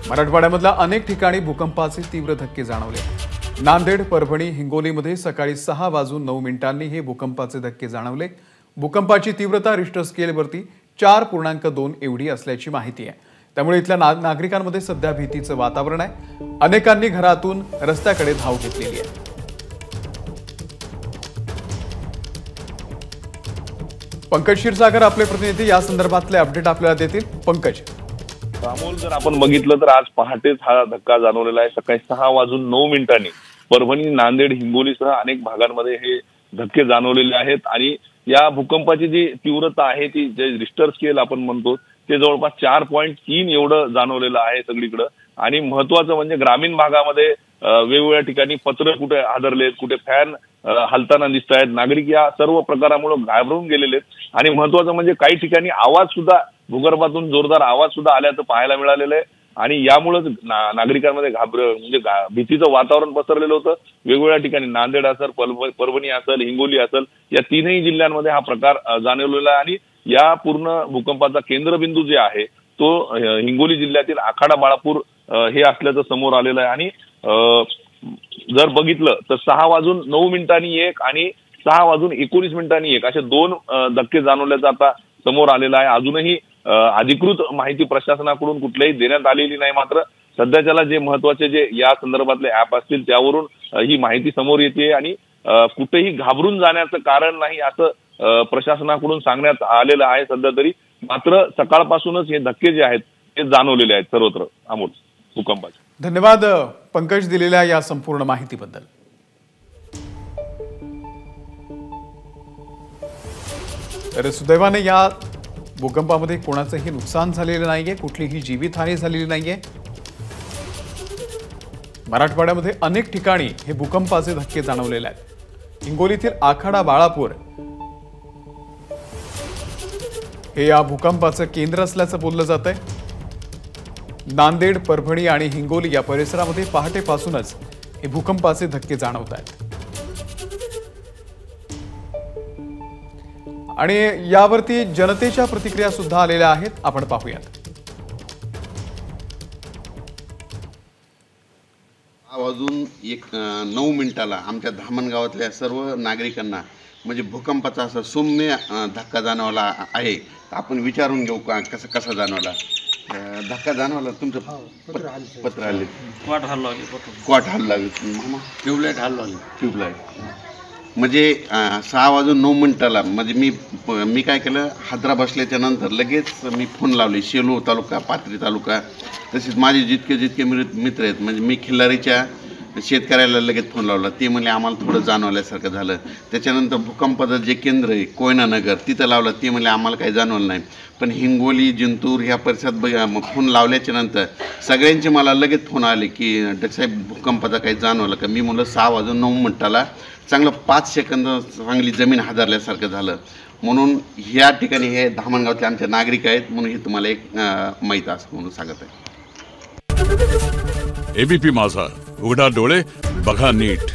मराठवाड्यामधल्या अनेक ठिकाणी भूकंपाचे तीव्र धक्के जाणवले। नांदेड, परभणी, हिंगोलीमध्ये सकाळी 6:09 हे भूकंपाचे धक्के जाणवले। भूकंपाची तीव्रता रिश्टर स्केलवरती 4.2 एवढी असल्याची माहिती आहे। त्यामुळे इथल्या नागरिकांमध्ये सध्या भीतीचं वातावरण आहे। अनेकांनी घरातून रस्त्याकडे धाव घेतलेली आहे। पंकज क्षीरसागर आपले प्रतिनिधी या संदर्भातले अपडेट आपल्याला देतील। पंकज, अमोल, जर आपण बघितलं तर आज पहाटेच हा धक्का जाणवलेला आहे। सकाळी 6:09 परभणी, नांदेड, हिंगोलीसह अनेक भागांमध्ये हे धक्के जाणवलेले आहेत आणि या भूकंपाची जी तीव्रता आहे ती जे रिश्टर स्केल आपण म्हणतो ते जवळपास 4.3 एवढं जाणवलेलं आहे सगळीकडे। आणि महत्वाचं म्हणजे ग्रामीण भागामध्ये वेगवेगळ्या ठिकाणी पत्र कुठे हादरलेत, कुठे फॅन हलताना दिसत आहेत। नागरिक या सर्व प्रकारामुळे घाबरून गेलेले आहेत आणि महत्वाचं म्हणजे काही ठिकाणी आवाज सुद्धा, भूगर्भातून जोरदार आवाज सुद्धा आल्याचं पाहायला मिळालेलं आहे आणि यामुळेच नागरिकांमध्ये भीतीचं वातावरण पसरलेलं होतं। वेगवेगळ्या ठिकाणी नांदेड असेल, परभणी असेल, हिंगोली असेल, या तीनही जिल्ह्यांमध्ये हा प्रकार जाणवलेला आहे आणि या पूर्ण भूकंपाचा केंद्रबिंदू जे आहे तो हिंगोली जिल्ह्यातील आखाडा बाळापूर हे असल्याचं समोर आलेलं आहे। आणि जर बघितलं तर 6:09 एक आणि 6:19 एक असे दोन धक्के जाणवल्याचं आता समोर आलेलं आहे। अजूनही अधिकृत माहिती प्रशासनाकडून कुठल्याही देण्यात आलेली नाही। मात्र सध्याच्याला जे महत्वाचे जे या संदर्भातले ऍप असतील त्यावरून ही माहिती समोर येते आणि कुठेही घाबरून जाण्याचं कारण नाही असं प्रशासनाकडून सांगण्यात आलेलं आहे सध्या तरी। मात्र सकाळपासूनच हे धक्के जे आहेत ते जाणवलेले आहेत सर्वत्र। अमोल, भूकंपाचे धन्यवाद पंकज दिलेल्या या संपूर्ण माहितीबद्दल। तर सुदैवाने या भूकंपामध्ये कोणाचंही नुकसान झालेलं नाहीये, कुठलीही जीवितहानी झालेली नाहीये। मराठवाड्यामध्ये अनेक ठिकाणी हे भूकंपाचे धक्के जाणवलेले आहेत। हिंगोलीतील आखाडा बाळापूर हे या भूकंपाचं केंद्र असल्याचं बोललं जातंय। नांदेड, परभणी आणि हिंगोली या परिसरामध्ये पहाटेपासूनच हे भूकंपाचे धक्के जाणवत आहेत आणि यावरती जनतेच्या प्रतिक्रिया सुद्धा आलेल्या आहेत, आपण पाहूयात। वाजून 9 आमच्या धामणगावातल्या सर्व नागरिकांना म्हणजे भूकंपाचा असा सौम्य धक्का जाणवला आहे। आपण विचारून घेऊ का कसा जाणवला धक्का जाणवला? तुमचं पत्र आले, क्वाट हल्ला, ट्यूबलाईट हल्ला, ट्यूबलाईट म्हणजे 6:09 म्हणजे मी काय केलं, हादरा बसल्याच्या नंतर लगेच मी फोन लावले शेलू तालुका, पाथरी तालुका, तसेच माझे जितके मित्र आहेत म्हणजे मी खिल्लारीच्या शेतकऱ्याला लगेच फोन लावला। ते म्हणले आम्हाला थोडं जाणवल्यासारखं झालं। त्याच्यानंतर भूकंपाचं जे केंद्र आहे कोयना नगर तिथं लावलं, ते म्हणले आम्हाला काही जाणवलं नाही। पण हिंगोली, जिंतूर ह्या परिसरात फोन लावल्याच्या नंतर सगळ्यांचे मला लगेच फोन आले की साहेब भूकंपाचा काही जाणवलं का? मी म्हणलं 6:09 चांगलं 5 सेकंद चांगली जमीन हादरल्यासारखं झालं। म्हणून ह्या ठिकाणी हे धामणगावचे आमचे नागरिक आहेत म्हणून हे तुम्हाला एक माहीत असं म्हणून सांगत आहे। एबीपी माझा, उघडा डोळे बघा नीट।